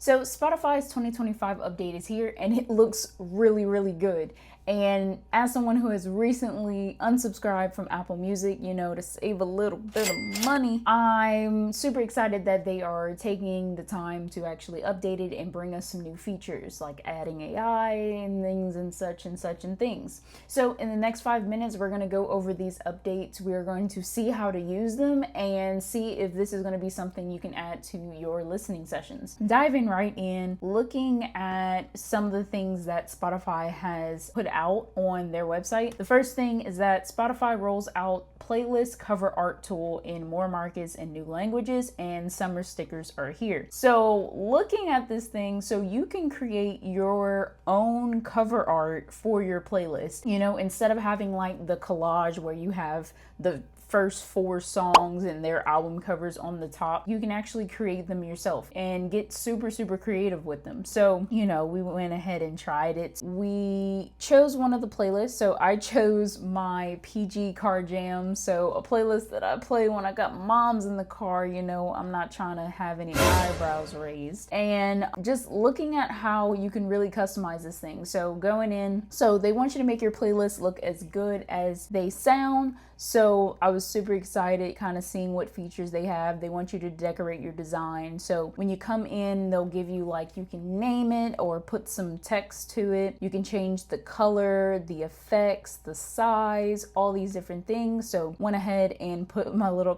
So Spotify's 2025 update is here and it looks really, really good. And as someone who has recently unsubscribed from Apple Music, to save a little bit of money, I'm super excited that they are taking the time to actually update it and bring us some new features like adding AI and things and such and such and things. So in the next 5 minutes, we're going to go over these updates. We're going to see how to use them and see if this is going to be something you can add to your listening sessions. Diving right in, looking at some of the things that Spotify has put out on their website. The first thing is that Spotify rolls out playlist cover art tool in more markets and new languages, and summer stickers are here. So looking at this thing, so you can create your own cover art for your playlist, instead of having like the collage where you have the first 4 songs and their album covers on the top. You can actually create them yourself and get super creative with them. So, we went ahead and tried it. We chose one of the playlists. So I chose my PG car jam. So a playlist that I play when I got moms in the car, I'm not trying to have any eyebrows raised. And just looking at how you can really customize this thing. So going in, so they want you to make your playlist look as good as they sound. So I was super excited kind of seeing what features they have. They want you to decorate your design. So when you come in, they'll give you you can name it or put some text to it. You can change the color, the effects, the size, all these different things. So went ahead and put my little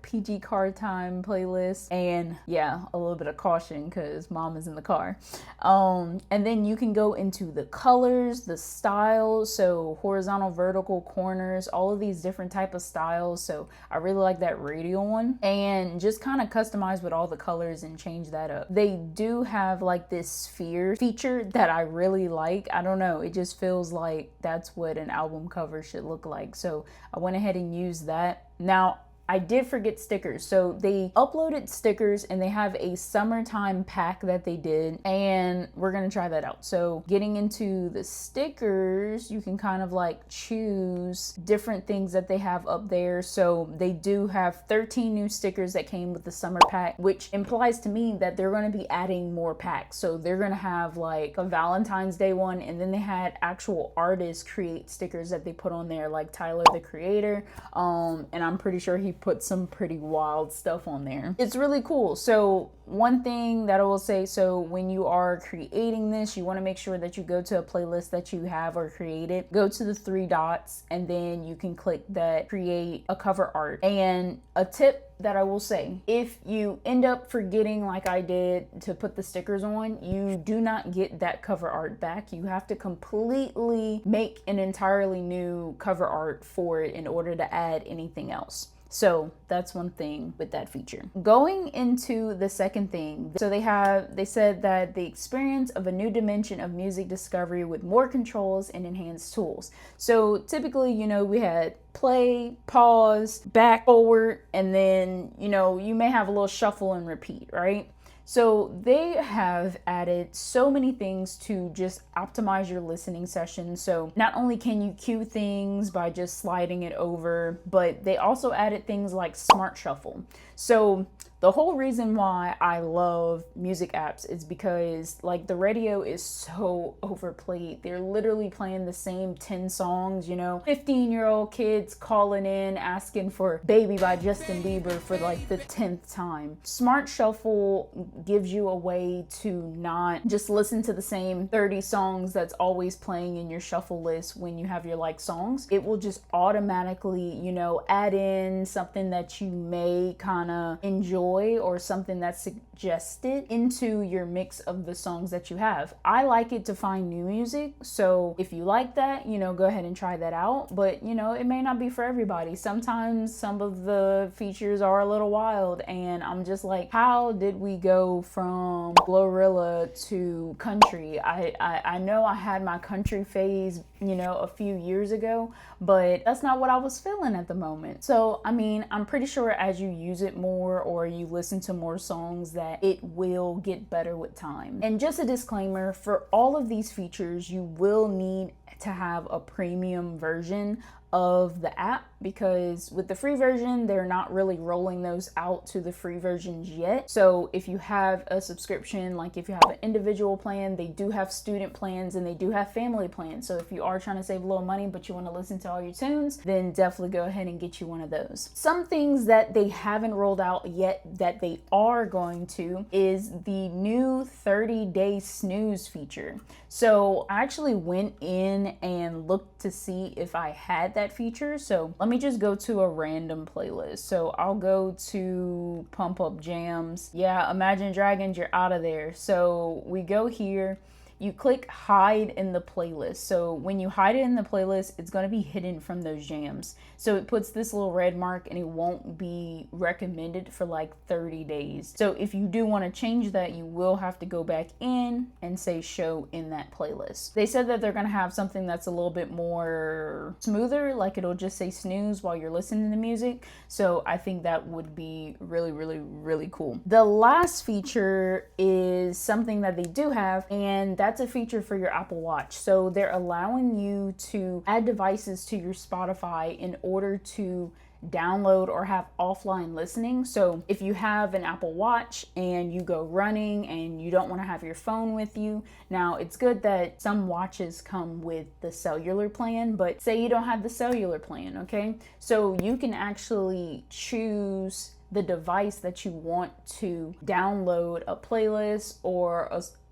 PG car time playlist, and yeah, a little bit of caution because mom is in the car. And then you can go into the colors, the styles, so horizontal, vertical, corners, all of these different type of styles. So I really like that radial one, and just kind of customize with all the colors and change that up. They do have this sphere feature that I really like. I don't know, it just feels like that's what an album cover should look like. So I went ahead and used that. Now I did forget stickers. So they uploaded stickers and they have a summertime pack that they did, and we're going to try that out. So getting into the stickers, you can kind of choose different things that they have up there. So they do have 13 new stickers that came with the summer pack, which implies to me that they're going to be adding more packs. So they're going to have a Valentine's Day one, and then they had actual artists create stickers that they put on there, like Tyler the Creator. And I'm pretty sure he put some pretty wild stuff on there. It's really cool. So one thing that I will say, so when you are creating this, you want to make sure that you go to a playlist that you have or created, go to the 3 dots, and then you can click that create a cover art. And a tip that I will say, if you end up forgetting like I did to put the stickers on, you do not get that cover art back. You have to completely make an entirely new cover art for it in order to add anything else. So that's one thing with that feature. Going into the second thing, so they said that the experience of a new dimension of music discovery with more controls and enhanced tools. So typically, we had play, pause, back, forward, and then, you may have a little shuffle and repeat, right? So they have added so many things to just optimize your listening session. So not only can you cue things by just sliding it over, but they also added things like Smart Shuffle. So the whole reason why I love music apps is because the radio is so overplayed. They're literally playing the same 10 songs, 15-year-old kids calling in asking for Baby by Justin Bieber for the 10th time. Smart Shuffle gives you a way to not just listen to the same 30 songs that's always playing in your shuffle list when you have your songs. It will just automatically, add in something that you may kind of enjoy or something that's suggested into your mix of the songs that you have. I like it to find new music. So if you like that, go ahead and try that out. But, it may not be for everybody. Sometimes some of the features are a little wild, and I'm just how did we go from Glorilla to country? I know I had my country phase, a few years ago, but that's not what I was feeling at the moment. So, I'm pretty sure as you use it more or you listen to more songs that it will get better with time. And just a disclaimer, for all of these features, you will need to have a premium version of the app, because with the free version, they're not really rolling those out to the free versions yet. So if you have a subscription, like if you have an individual plan, they do have student plans and they do have family plans. So if you are trying to save a little money, but you want to listen to all your tunes, then definitely go ahead and get you one of those. Some things that they haven't rolled out yet that they are going to is the new 30-day snooze feature. So I actually went in and looked to see if I had that feature. So let me just go to a random playlist. So I'll go to Pump Up Jams. Yeah, Imagine Dragons, you're out of there. So we go here. You click hide in the playlist. So when you hide it in the playlist, it's going to be hidden from those jams. So it puts this little red mark and it won't be recommended for like 30 days. So if you do want to change that, you will have to go back in and say show in that playlist. They said that they're going to have something that's a little bit more smoother, like it'll just say snooze while you're listening to music. So I think that would be really, really, really cool. The last feature is something that they do have, and that's a feature for your Apple Watch. So they're allowing you to add devices to your Spotify in order to download or have offline listening. So if you have an Apple Watch and you go running and you don't want to have your phone with you, now it's good that some watches come with the cellular plan, but say you don't have the cellular plan, okay? So you can actually choose the device that you want to download a playlist or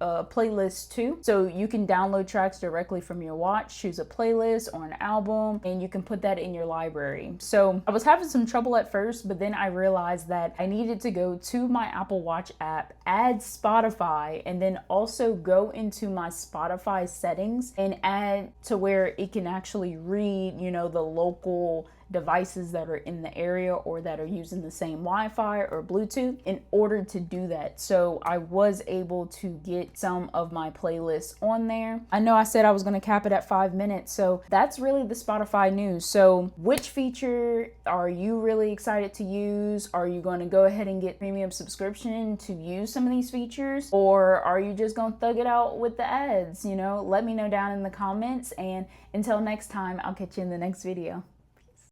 a playlist to. So you can download tracks directly from your watch, choose a playlist or an album, and you can put that in your library. So I was having some trouble at first, but then I realized that I needed to go to my Apple Watch app, add Spotify, and then also go into my Spotify settings and add to where it can actually read, you know, the local devices that are in the area or that are using the same Wi-Fi or Bluetooth in order to do that. So I was able to get some of my playlists on there. I know I said I was going to cap it at 5 minutes, so that's really the Spotify news. So which feature are you really excited to use? Are you going to go ahead and get premium subscription to use some of these features, or are you just going to thug it out with the ads? You know, let me know down in the comments, and until next time, I'll catch you in the next video.